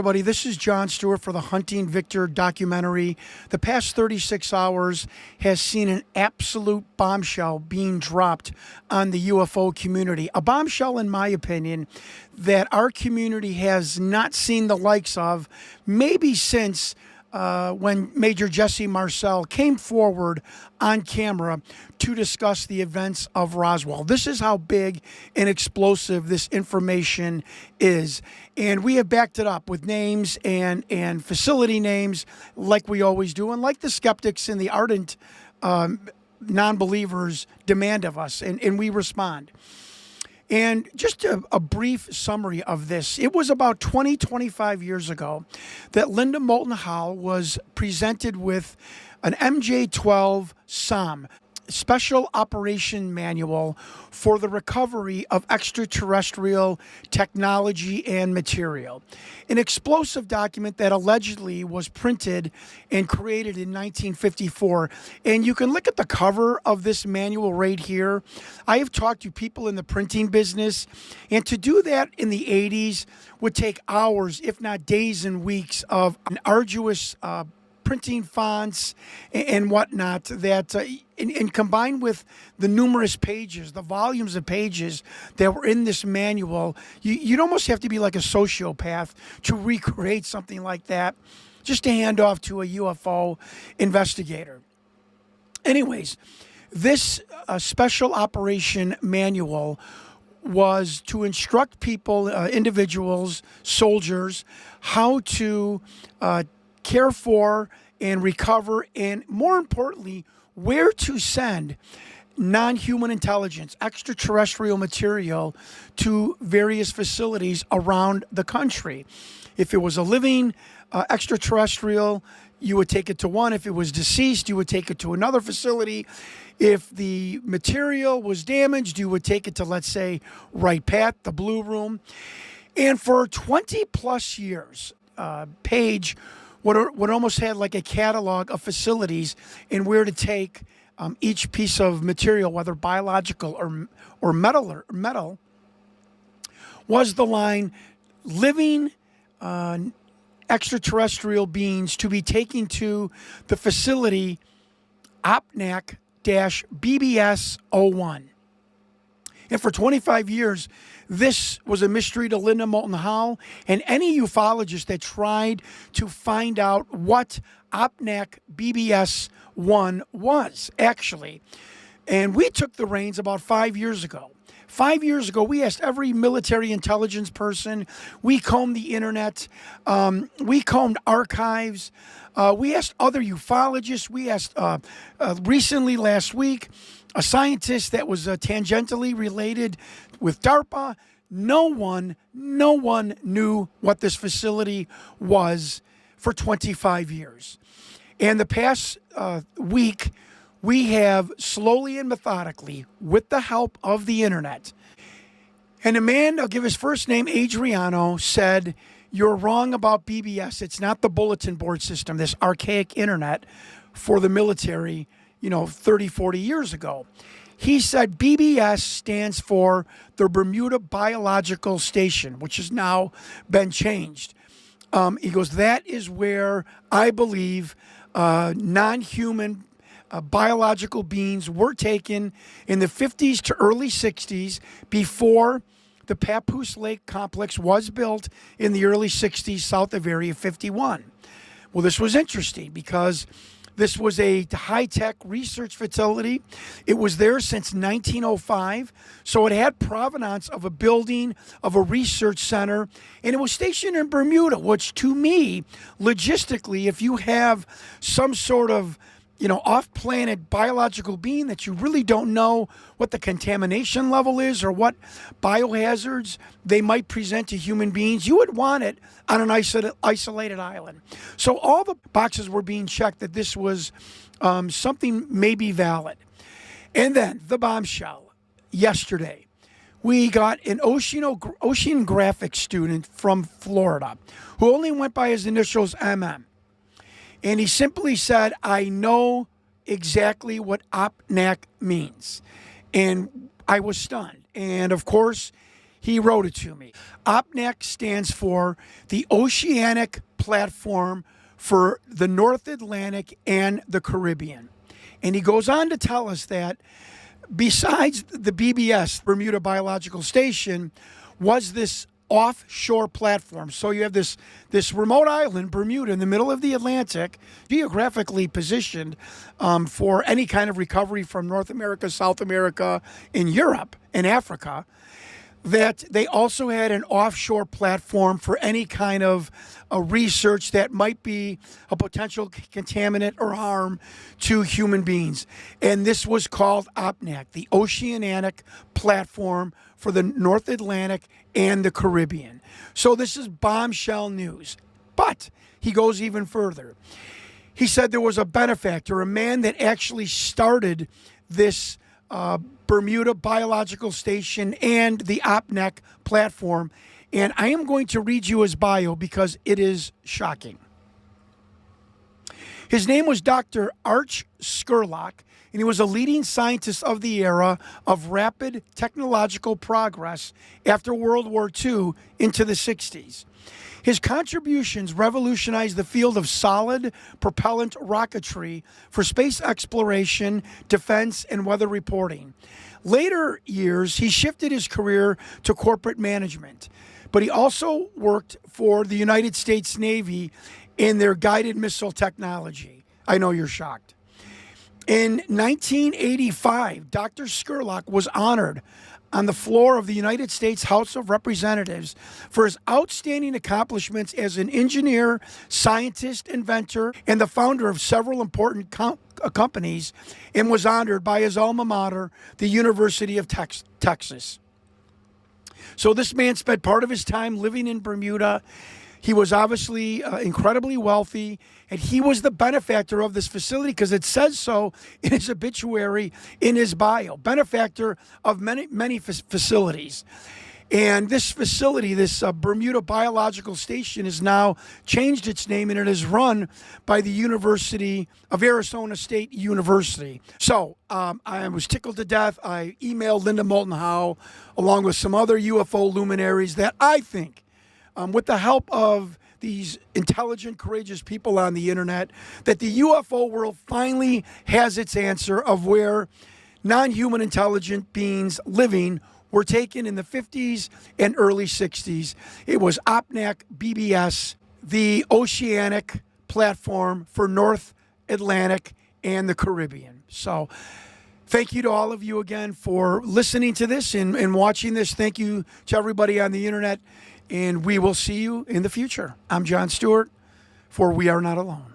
everybody. This is John Stewart for the Hunting Victor documentary. The past 36 hours has seen an absolute bombshell being dropped on the UFO community. A bombshell, in my opinion, that our community has not seen the likes of maybe since when Major Jesse Marcel came forward on camera to discuss the events of Roswell. This is how big and explosive this information is. And we have backed it up with names and facility names like we always do, and like the skeptics and the ardent non-believers demand of us, and we respond. And just a brief summary of this. It was about 25 years ago that Linda Moulton Howe was presented with an MJ-12 SOM, Special Operation Manual for the Recovery of Extraterrestrial Technology and Material. An explosive document that allegedly was printed and created in 1954. And you can look at the cover of this manual right here. I have talked to people in the printing business, and to do that in the 80s would take hours, if not days and weeks, of an arduous printing fonts and whatnot, that and combined with the numerous pages, the volumes of pages that were in this manual, you'd almost have to be like a sociopath to recreate something like that just to hand off to a UFO investigator. Anyways, this special operation manual was to instruct people, individuals, soldiers, how to care for and recover, and more importantly, where to send non-human intelligence, extraterrestrial material to various facilities around the country. If it was a living extraterrestrial, you would take it to one. If it was deceased, you would take it to another facility. If the material was damaged, you would take it to, let's say, Wright Pat, the Blue Room. And for 20 plus years, Page would almost had like a catalog of facilities and where to take each piece of material, whether biological or metal, was the line living extraterrestrial beings to be taken to the facility OPNAC BBS 01. And for 25 years, this was a mystery to Linda Moulton Howe and any ufologist that tried to find out what OPNAC BBS 1 was, actually. And we took the reins about 5 years ago. 5 years ago, we asked every military intelligence person. We combed the internet. We combed archives. We asked other ufologists. We asked recently, last week, a scientist that was tangentially related with DARPA. No one knew what this facility was for 25 years. And the past week, we have slowly and methodically, with the help of the internet, and a man, I'll give his first name, Adriano, said, "You're wrong about BBS. It's not the bulletin board system, this archaic internet for the military, 30, 40 years ago." He said BBS stands for the Bermuda Biological Station, which has now been changed. He goes, that is where I believe non-human biological beings were taken in the 50s to early 60s before the Papoose Lake complex was built in the early 60s south of Area 51. Well, this was interesting because this was a high-tech research facility. It was there since 1905, so it had provenance of a building, of a research center, and it was stationed in Bermuda, which to me, logistically, if you have some sort of off-planet biological being that you really don't know what the contamination level is or what biohazards they might present to human beings, you would want it on an isolated island. So all the boxes were being checked that this was something maybe valid. And then the bombshell yesterday. We got an oceanographic student from Florida who only went by his initials MM. And he simply said, "I know exactly what OPNAC means." And I was stunned. And of course, He wrote it to me. OPNAC stands for the Oceanic Platform for the North Atlantic and the Caribbean. And he goes on to tell us that besides the BBS, Bermuda Biological Station, was this offshore platform. So you have this remote island, Bermuda, in the middle of the Atlantic, geographically positioned for any kind of recovery from North America, South America, and Europe and Africa, that they also had an offshore platform for any kind of research that might be a potential contaminant or harm to human beings. And this was called OPNAC, the Oceanic Platform for the North Atlantic and the Caribbean. So this is bombshell news. But he goes even further. He said there was a benefactor, a man that actually started this Bermuda Biological Station and the OPNAC platform. And I am going to read you his bio because it is shocking. His name was Dr. Arch Skurlock, and he was a leading scientist of the era of rapid technological progress after World War II into the 60s. His contributions revolutionized the field of solid propellant rocketry for space exploration, defense, and weather reporting. Later years, he shifted his career to corporate management, but he also worked for the United States Navy in their guided missile technology. I know you're shocked. In 1985, Dr. Skurlock was honored on the floor of the United States House of Representatives for his outstanding accomplishments as an engineer, scientist, inventor, and the founder of several important companies, and was honored by his alma mater, the University of Texas. So this man spent part of his time living in Bermuda. He was obviously incredibly wealthy, and he was the benefactor of this facility because it says so in his obituary, in his bio. Benefactor of many facilities. And this facility, this Bermuda Biological Station, has now changed its name, and it is run by the University of Arizona State University. So I was tickled to death. I emailed Linda Moultan Howe, along with some other UFO luminaries that I think, with the help of these intelligent, courageous people on the internet, that the UFO world finally has its answer of where non-human intelligent beings living were taken in the 50s and early 60s. It was OPNAC BBS, the Oceanic Platform for North Atlantic and the Caribbean. So thank you to all of you again for listening to this and watching this. Thank you to everybody on the internet. And we will see you in the future. I'm John Stewart for We Are Not Alone.